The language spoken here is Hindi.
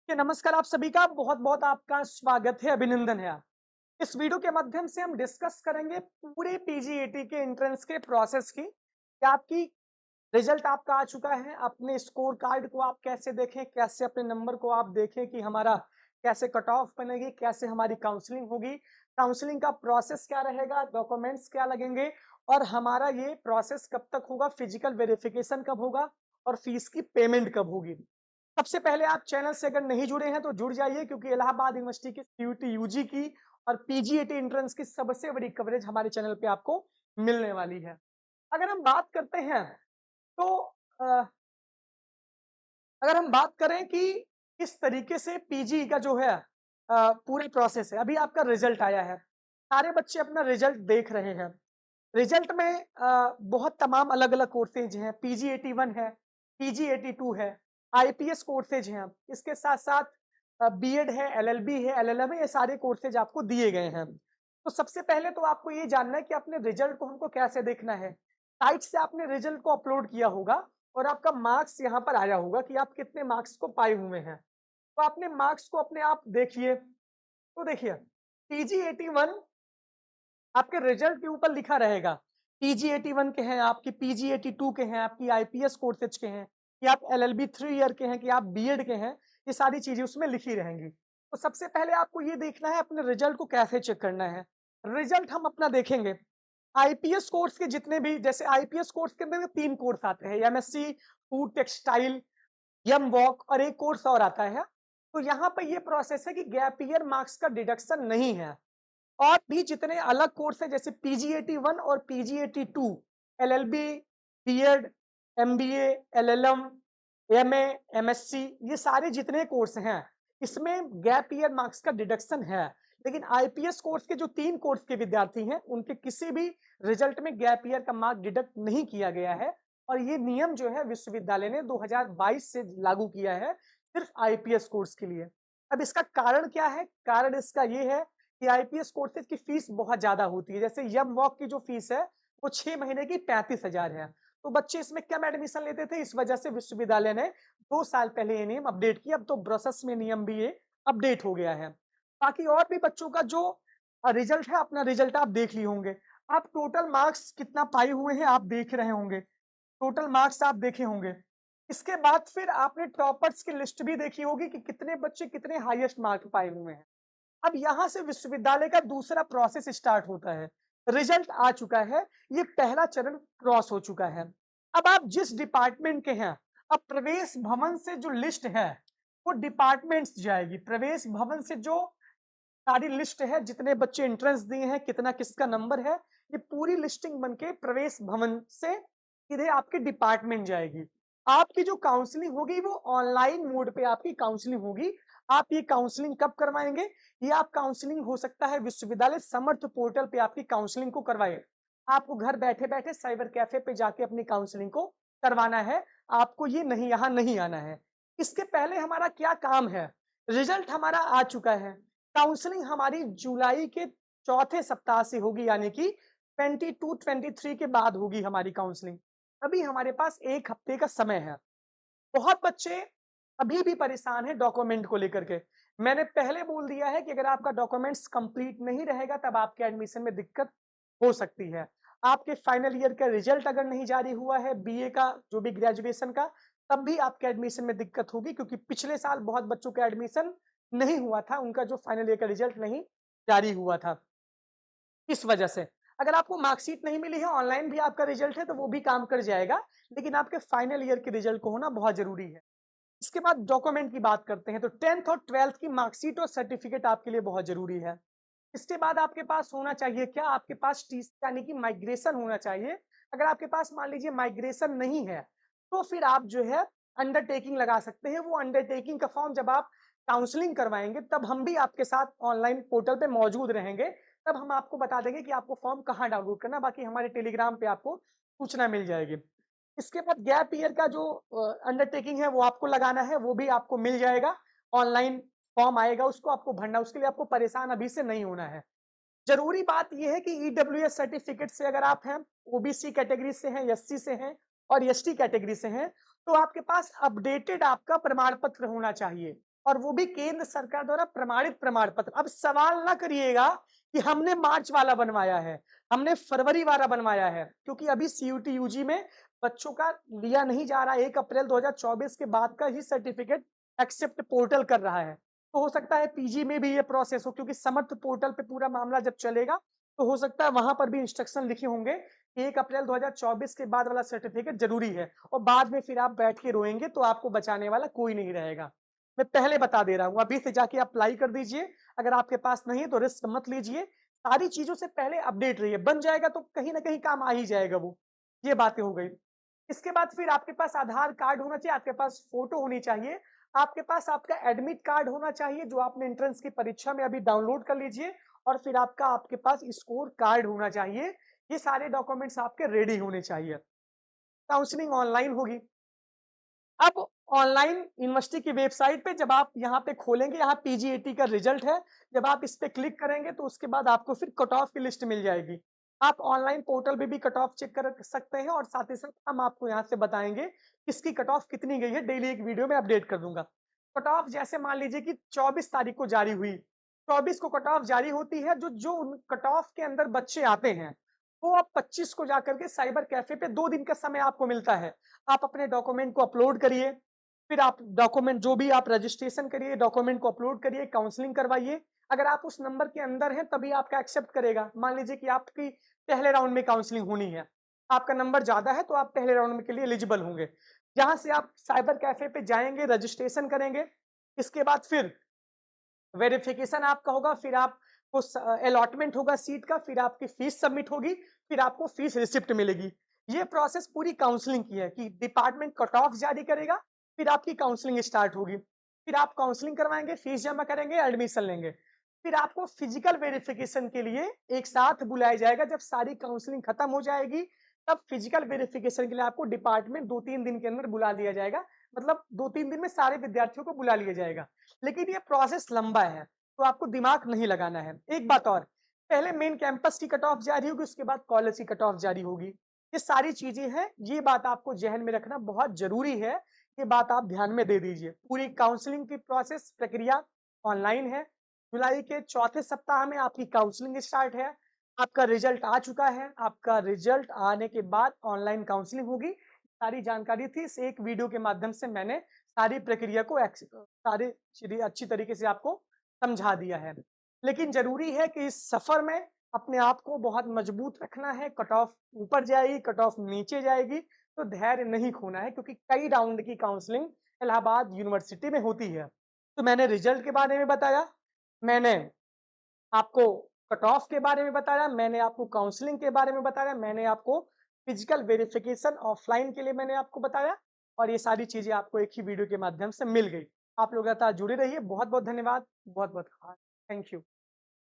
नमस्कार आप सभी का बहुत बहुत आपका स्वागत है, अभिनंदन है। इस वीडियो के माध्यम से हम डिस्कस करेंगे पूरे पीजीईटी के एंट्रेंस के प्रोसेस की कि आपकी रिजल्ट आपका आ चुका है, अपने स्कोर कार्ड को आप कैसे देखें, कैसे अपने नंबर को आप देखें कि हमारा कैसे कट ऑफ बनेगी, कैसे हमारी काउंसलिंग होगी, काउंसलिंग का प्रोसेस क्या रहेगा, डॉक्यूमेंट्स क्या लगेंगे और हमारा ये प्रोसेस कब तक होगा, फिजिकल वेरिफिकेशन कब होगा और फीस की पेमेंट कब होगी। सबसे पहले आप चैनल से अगर नहीं जुड़े हैं तो जुड़ जाइए, क्योंकि इलाहाबाद यूनिवर्सिटी की सीयूटी यूजी की और पीजीईटी एंट्रेंस की सबसे बड़ी कवरेज हमारे चैनल पे आपको मिलने वाली है। अगर हम बात करते हैं तो अ, अगर हम बात करें कि किस तरीके से पीजी का जो है पूरा प्रोसेस है, अभी आपका रिजल्ट आया है, सारे बच्चे अपना रिजल्ट देख रहे हैं। रिजल्ट में बहुत तमाम अलग-अलग कोर्सेज हैं, पीजी 81 है, पीजी 82 है, आईपीएस कोर्सेज हैं, इसके साथ-साथ बीएड है, एलएलबी है, एलएलएम है, ये सारे कोर्सेज आपको दिए गए हैं। तो सबसे पहले तो आपको ये जानना है कि अपने रिजल्ट को हमको कैसे देखना है। साइट से आपने रिजल्ट को अपलोड किया होगा और आपका मार्क्स यहाँ पर आया होगा कि आप कितने मार्क्स को पाए हुए हैं। तो अपने मार्क्स को अपने आप देखिए, तो देखिए पीजी 81 आपके रिजल्ट के ऊपर लिखा रहेगा, पीजी 81 के हैं, आपकी पीजी 82 के हैं, आपकी आईपीएस कोर्सेज के हैं, कि आप एलएलबी 3 ईयर के हैं, कि आप बीएड के हैं, ये सारी चीजें उसमें लिखी रहेंगी। तो सबसे पहले आपको ये देखना है अपने रिजल्ट को कैसे चेक करना है। रिजल्ट हम अपना देखेंगे, आईपीएस कोर्स के जितने भी, जैसे आईपीएस कोर्स के अंदर 3 कोर्स आते हैं, एमएससी फूड टेक्सटाइल, यम वॉक और एक कोर्स और आता है। तो यहाँ पे ये प्रोसेस है कि गैप ईयर मार्क्स का डिडक्शन नहीं है। और भी जितने अलग कोर्स हैं जैसे पीजी 81 और PG 82, LLB, BEd, MBA, LLM, MA, MSc, ये सारे जितने कोर्स हैं, इसमें गैप ईयर मार्क्स का डिडक्शन है। लेकिन आईपीएस कोर्स के जो 3 कोर्स के विद्यार्थी हैं, उनके किसी भी रिजल्ट में गैप ईयर का मार्क डिडक्ट नहीं किया गया है और ये नियम जो है विश्वविद्यालय ने 2022 से लागू किया है, सिर्फ आईपीएस कोर्स के लिए। अब इसका कारण क्या है? कारण इसका ये है कि आईपीएस कोर्सेज की फीस बहुत ज्यादा होती है। जैसे यम वॉक की जो फीस है वो 6 महीने की 35,000 है। तो बच्चे इसमें कम एडमिशन लेते थे, इस वजह से विश्वविद्यालय ने 2 साल पहले ये नियम अपडेट किया। अब तो प्रोसेस में नियम भी ये अपडेट हो गया है। बाकी और भी बच्चों का जो रिजल्ट है, अपना रिजल्ट आप देख लिए होंगे। आप टोटल मार्क्स कितना पाए हुए हैं आप देख रहे होंगे, टोटल मार्क्स आप देखे होंगे। इसके बाद फिर आपने टॉपर्स की लिस्ट भी देखी होगी कि कितने बच्चे कितने हाईएस्ट मार्क पाए हुए हैं। अब यहाँ से विश्वविद्यालय का दूसरा प्रोसेस स्टार्ट होता है। रिजल्ट आ चुका है, ये पहला चरण क्रॉस हो चुका है। अब आप जिस डिपार्टमेंट के हैं, अब प्रवेश भवन से जो लिस्ट है, वो डिपार्टमेंट्स जाएगी। प्रवेश भवन से जो सारी लिस्ट है, जितने बच्चे एंट्रेंस दिए हैं, कितना किसका नंबर है, ये पूरी लिस्टिंग बनके प्रवेश भवन से सीधे आपके डिपार्टमेंट जाएगी। आपकी जो काउंसलिंग होगी वो ऑनलाइन मोड पे आपकी काउंसलिंग होगी। आप ये काउंसलिंग कब करवाएंगे? ये आप काउंसलिंग हो सकता है विश्वविद्यालय समर्थ पोर्टल पे आपकी काउंसलिंग को करवाए। आपको घर बैठे-बैठे साइबर कैफे पे जाके अपनी काउंसलिंग को करवाना है। आपको ये नहीं, यहाँ नहीं आना है। इसके पहले हमारा क्या काम है? रिजल्ट हमारा आ चुका है। काउंसलिंग हमारी जुलाई के चौथे सप्ताह से होगी, यानी कि 22-23 के बाद होगी हमारी काउंसलिंग। अभी हमारे पास 1 हफ्ते का समय है। बहुत बच्चे अभी भी परेशान हैं डॉक्यूमेंट को लेकर के। मैंने पहले बोल दिया है कि अगर आपका डॉक्यूमेंट्स कंप्लीट नहीं रहेगा तब आपके एडमिशन में दिक्कत हो सकती है। आपके फाइनल ईयर का रिजल्ट अगर नहीं जारी हुआ है बीए का, जो भी ग्रेजुएशन का, तब भी आपके एडमिशन में दिक्कत होगी, क्योंकि पिछले साल बहुत बच्चों का एडमिशन नहीं हुआ था, उनका जो फाइनल ईयर का रिजल्ट नहीं जारी हुआ था। इस वजह से अगर आपको मार्कशीट नहीं मिली है, ऑनलाइन भी आपका रिजल्ट है तो वो भी काम कर जाएगा, लेकिन आपके फाइनल ईयर के रिजल्ट को होना बहुत जरूरी है। इसके बाद डॉक्यूमेंट की बात करते हैं, तो 10th और 12th की मार्कशीट और सर्टिफिकेट आपके लिए बहुत जरूरी है। इसके बाद आपके पास होना चाहिए क्या? आपके पास टीसी यानी कि माइग्रेशन होना चाहिए। अगर आपके पास मान लीजिए माइग्रेशन नहीं है, तो फिर आप जो है अंडरटेकिंग लगा सकते हैं। वो अंडरटेकिंग का फॉर्म जब आप काउंसलिंग करवाएंगे तब हम भी आपके साथ ऑनलाइन पोर्टल पे मौजूद रहेंगे। तब हम आपको बता देंगे कि आपको फॉर्म कहाँ डाउनलोड करना है, बाकी हमारे टेलीग्राम पे आपको सूचना मिल जाएगी। इसके बाद गैप ईयर का जो अंडरटेकिंग है वो आपको लगाना है, वो भी आपको मिल जाएगा। ऑनलाइन फॉर्म आएगा, उसको आपको भरना, उसके लिए आपको परेशान अभी से नहीं होना है। जरूरी बात यह है कि ईडब्ल्यूएस सर्टिफिकेट से अगर आप हैं, ओबीसी कैटेगरी से हैं, एससी से हैं और एसटी कैटेगरी से हैं, तो आपके पास अपडेटेड आपका प्रमाण पत्र होना चाहिए। और वो भी केंद्र सरकार द्वारा प्रमाणित प्रमाण पत्र। अब सवाल ना करिएगा कि हमने मार्च वाला बनवाया है, हमने फरवरी वाला बनवाया है, क्योंकि अभी सीयूटी यूजी में बच्चों का लिया नहीं जा रहा है। 1 अप्रैल 2024 के बाद का ही सर्टिफिकेट एक्सेप्ट पोर्टल कर रहा है। तो हो सकता है पीजी में भी ये प्रोसेस हो, क्योंकि समर्थ पोर्टल पे पूरा मामला जब चलेगा तो हो सकता है वहां पर भी इंस्ट्रक्शन लिखे होंगे कि 1 अप्रैल 2024 के बाद वाला सर्टिफिकेट जरूरी है, और बाद में फिर आप बैठ के रोएंगे तो आपको बचाने वाला कोई नहीं रहेगा। मैं पहले बता दे रहा हूँ, अभी से जाके अप्लाई कर दीजिए। अगर आपके पास नहीं है तो रिस्क मत लीजिए। सारी चीजों से पहले अपडेट रहिए, बन जाएगा तो कहीं ना कहीं काम आ ही जाएगा वो। ये बातें हो गई। इसके बाद फिर आपके पास आधार कार्ड होना चाहिए, आपके पास फोटो होनी चाहिए, आपके पास आपका एडमिट कार्ड होना चाहिए जो आपने एंट्रेंस की परीक्षा में अभी डाउनलोड कर लीजिए, और फिर आपके पास स्कोर कार्ड होना चाहिए। ये सारे डॉक्यूमेंट्स आपके रेडी होने चाहिए। काउंसलिंग ऑनलाइन होगी। अब ऑनलाइन यूनिवर्सिटी की वेबसाइट पे जब आप यहाँ पे खोलेंगे, यहाँ पीजीएटी का रिजल्ट है, जब आप इस पे क्लिक करेंगे तो उसके बाद आपको फिर कट ऑफ की लिस्ट मिल जाएगी। आप ऑनलाइन पोर्टल पे भी कट ऑफ चेक कर सकते हैं, और साथ ही साथ हम आपको यहाँ से बताएंगे किसकी कट ऑफ कितनी गई है, डेली एक वीडियो में अपडेट कर दूंगा। कट ऑफ जैसे मान लीजिए कि 24 तारीख को जारी हुई, 24 को कट ऑफ जारी होती है, जो जो कट ऑफ के अंदर बच्चे आते हैं वो अब 25 को जाकर के साइबर कैफे पे 2 दिन का समय आपको मिलता है। आप अपने डॉक्यूमेंट को अपलोड करिए, फिर आप डॉक्यूमेंट जो भी आप रजिस्ट्रेशन करिए, डॉक्यूमेंट को अपलोड करिए, काउंसलिंग करवाइए। अगर आप उस नंबर के अंदर हैं तभी आपका एक्सेप्ट करेगा। मान लीजिए कि आपकी पहले राउंड में काउंसलिंग होनी है, आपका नंबर ज्यादा है तो आप पहले राउंड में के लिए एलिजिबल होंगे। जहां से आप साइबर कैफे पे जाएंगे, रजिस्ट्रेशन करेंगे, इसके बाद फिर वेरिफिकेशन आपका होगा, फिर आपको अलॉटमेंट होगा सीट का, फिर आपकी फीस सबमिट होगी, फिर आपको फीस रिसिप्ट मिलेगी। ये प्रोसेस पूरी काउंसलिंग की है कि डिपार्टमेंट कट ऑफ जारी करेगा, फिर आपकी काउंसलिंग स्टार्ट होगी, फिर आप काउंसलिंग करवाएंगे, फीस जमा करेंगे, एडमिशन लेंगे, फिर आपको फिजिकल वेरिफिकेशन के लिए एक साथ बुलाया जाएगा। जब सारी काउंसलिंग खत्म हो जाएगी तब फिजिकल वेरिफिकेशन के लिए आपको डिपार्टमेंट 2-3 दिन के अंदर बुला लिया जाएगा। मतलब 2-3 दिन में सारे विद्यार्थियों को बुला लिया जाएगा। लेकिन ये प्रोसेस लंबा है, तो आपको दिमाग नहीं लगाना है। एक बात और, पहले मेन कैंपस की कट ऑफ जारी होगी, उसके बाद कॉलेज की कट ऑफ जारी होगी। ये सारी चीजें हैं, ये बात आपको ज़हन में रखना बहुत जरूरी है। ये बात आप ध्यान में दे दीजिए। पूरी काउंसलिंग की प्रोसेस प्रक्रिया ऑनलाइन है। जुलाई के चौथे सप्ताह में आपकी काउंसलिंग स्टार्ट है। आपका रिजल्ट आ चुका है, आपका रिजल्ट आने के बाद ऑनलाइन काउंसलिंग होगी। सारी जानकारी थी, इस एक वीडियो के माध्यम से मैंने सारी प्रक्रिया को सारी चीजें अच्छी तरीके से आपको समझा दिया है। लेकिन जरूरी है कि इस सफर में अपने आप को बहुत मजबूत रखना है। कट ऑफ ऊपर जाएगी, कट ऑफ नीचे जाएगी, तो धैर्य नहीं खोना है, क्योंकि कई राउंड की काउंसलिंग इलाहाबाद यूनिवर्सिटी में होती है। तो मैंने रिजल्ट के बारे में बताया, मैंने आपको कट ऑफ के बारे में बताया, मैंने आपको काउंसलिंग के बारे में बताया, मैंने आपको फिजिकल वेरिफिकेशन ऑफलाइन के लिए मैंने आपको बताया, और ये सारी चीजें आपको एक ही वीडियो के माध्यम से मिल गई। आप लोग लगातार जुड़े रहिए। बहुत बहुत धन्यवाद, बहुत बहुत थैंक यू।